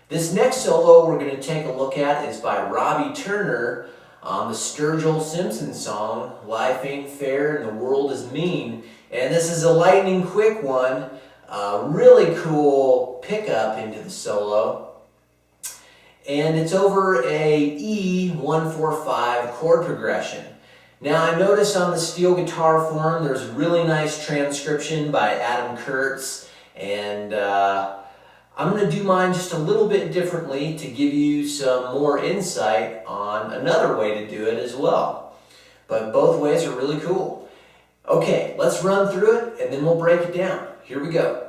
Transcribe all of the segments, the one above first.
This next solo we're going to take a look at is by Robby Turner on the Sturgill Simpson song, Life Ain't Fair and the World Is Mean. And this is a lightning quick one, really cool pickup into the solo. And it's over a E145 chord progression. Now I notice on the steel guitar forum there's really nice transcription by Adam Kurtz, and I'm going to do mine just a little bit differently to give you some more insight on another way to do it as well. But both ways are really cool. Okay, let's run through it and then we'll break it down. Here we go.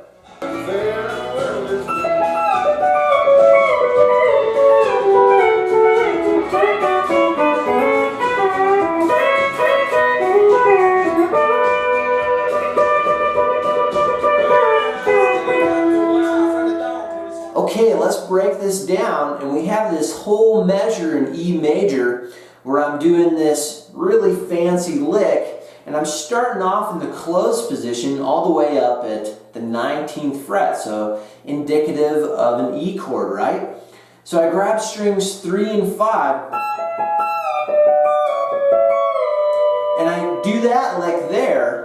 Okay, let's break this down, and we have this whole measure in E major where I'm doing this really fancy lick, and I'm starting off in the closed position all the way up at the 19th fret, so indicative of an E chord, right? So I grab strings 3 and 5, and I do that lick there.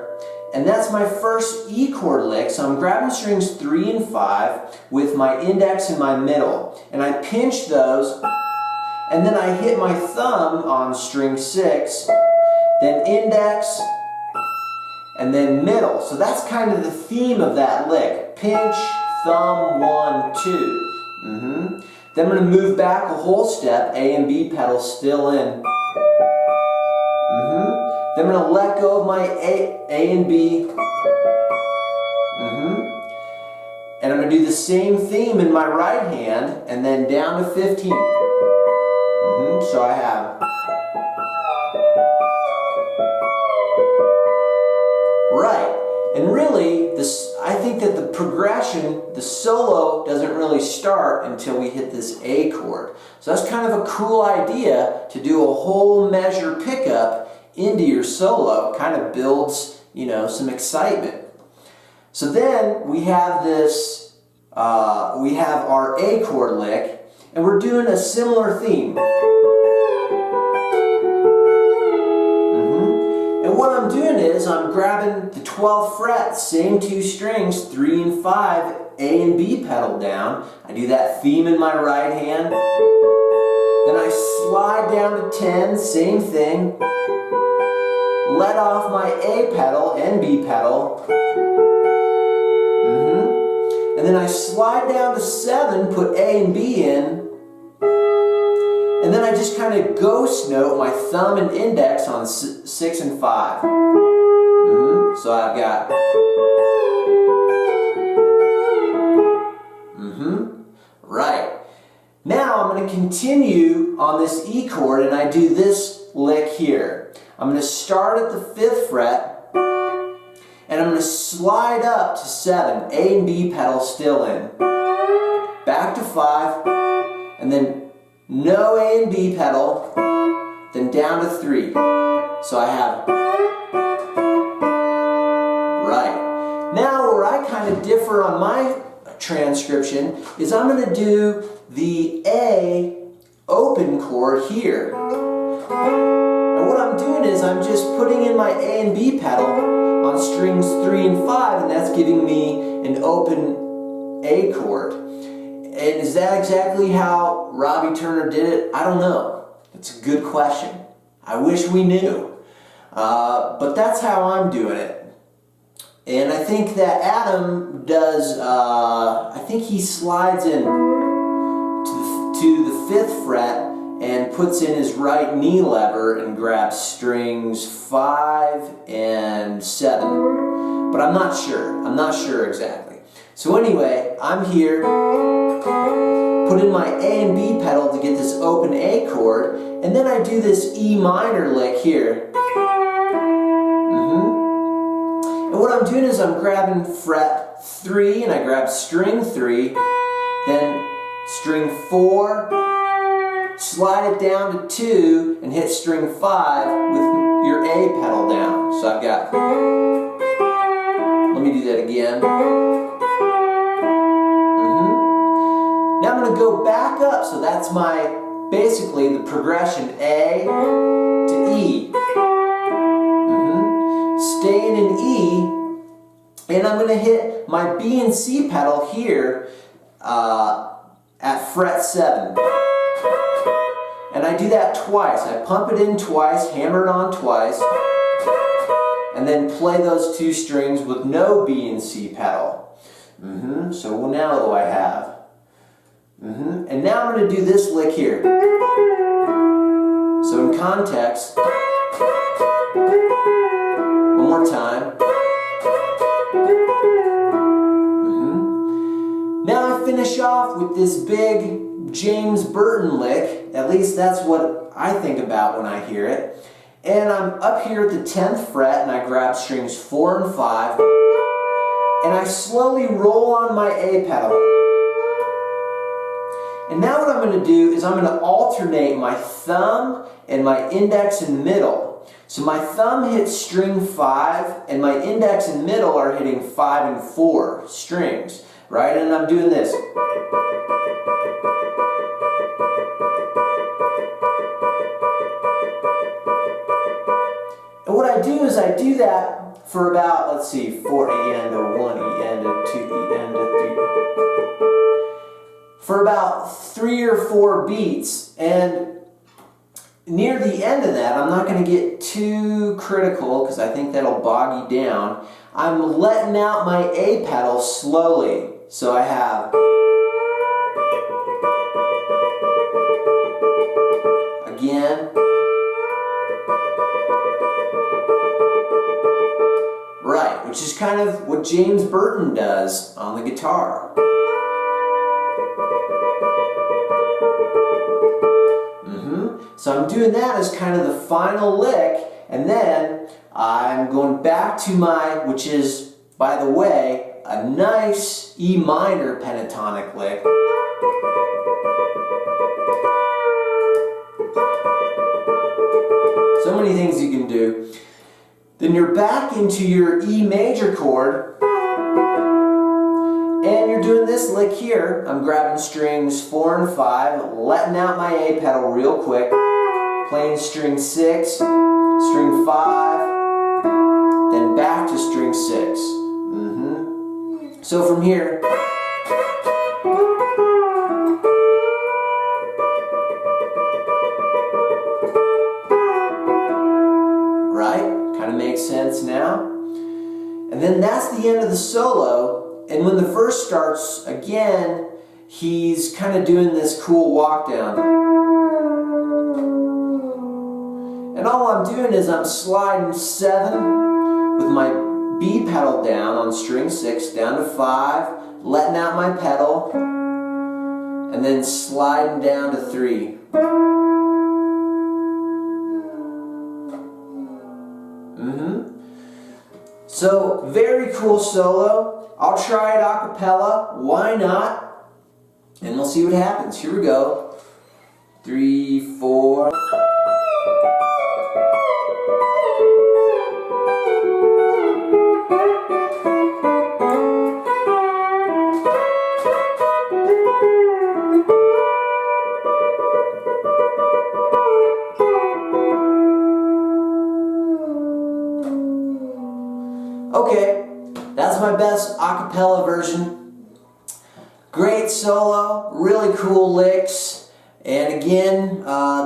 And that's my first E chord lick, so I'm grabbing strings 3 and 5 with my index and my middle. And I pinch those, and then I hit my thumb on string 6, then index, and then middle. So that's kind of the theme of that lick. Pinch, thumb, 1, 2. Then I'm going to move back a whole step, A and B pedals still in. Then I'm going to let go of my A and B. And I'm going to do the same theme in my right hand and then down to 15. So I have. Right. And really, I think that the progression, the solo, doesn't really start until we hit this A chord. So that's kind of a cool idea to do a whole measure pickup into your solo. Kind of builds, some excitement. So then we have this, we have our A chord lick, and we're doing a similar theme. And what I'm doing is I'm grabbing the 12th fret, same 2 strings, 3 and 5, A and B pedal down. I do that theme in my right hand. Then I slide down to 10, same thing. Let off my A pedal and B pedal. And then I slide down to 7, put A and B in. And then I just kind of ghost note my thumb and index on 6 and 5. So I've got. Right. Now I'm going to continue on this E chord, and I do this lick here. I'm going to start at the 5th fret, and I'm going to slide up to 7, A and B pedal still in, back to 5, and then no A and B pedal, then down to 3. So I have. Right. Now where I kind of differ on my transcription is I'm going to do the A open chord here. And what I'm doing is I'm just putting in my A and B pedal on strings 3 and 5, and that's giving me an open A chord. And is that exactly how Robby Turner did it? I don't know. It's a good question. I wish we knew. But that's how I'm doing it. And I think that Adam does, I think he slides in to the 5th fret and puts in his right knee lever and grabs strings 5 and 7. But I'm not sure. I'm not sure exactly. So anyway, I'm here, put in my A and B pedal to get this open A chord, and then I do this E minor lick here. And what I'm doing is I'm grabbing fret 3, and I grab string 3, then string 4, slide it down to 2, and hit string 5 with your A pedal down. So I've got, let me do that again. go back up, so that's basically the progression A to E. Staying in E, and I'm going to hit my B and C pedal here at fret 7. And I do that twice. I pump it in twice, hammer it on twice, and then play those two strings with no B and C pedal. So now what do I have? And now I'm going to do this lick here. So in context, one more time. Now I finish off with this big James Burton lick. At least that's what I think about when I hear it. And I'm up here at the 10th fret and I grab strings 4 and 5. And I slowly roll on my A pedal. And now what I'm going to do is I'm going to alternate my thumb and my index and middle. So my thumb hits string 5 and my index and middle are hitting 5 and 4 strings, right? And I'm doing this. And what I do is I do that for about, let's see, 4 E and a 1 E and a 2 E and a 3 for about 3 or 4 beats. And near the end of that, I'm not going to get too critical because I think that'll bog you down. I'm letting out my A pedal slowly. So I have again, right, which is kind of what James Burton does on the guitar. So I'm doing that as kind of the final lick, and then I'm going back to my, which is, by the way, a nice E minor pentatonic lick. So many things you can do. Then you're back into your E major chord, and you're doing this lick here. I'm grabbing strings 4 and 5, letting out my A pedal real quick, playing string 6, string 5, then back to string 6. So from here, right? Kind of makes sense now. And then that's the end of the solo. And when the verse starts, again, he's kind of doing this cool walk down. And all I'm doing is I'm sliding 7 with my B pedal down on string 6, down to 5, letting out my pedal, and then sliding down to 3. So, very cool solo. I'll try it a cappella. Why not? And we'll see what happens. Here we go. 3, 4. Okay, that's my best a cappella version. Great solo, really cool licks, and again,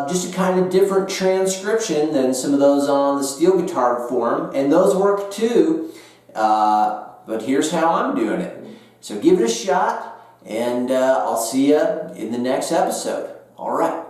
just a kind of different transcription than some of those on the steel guitar form, and those work too, but here's how I'm doing it. So give it a shot, and I'll see you in the next episode. All right.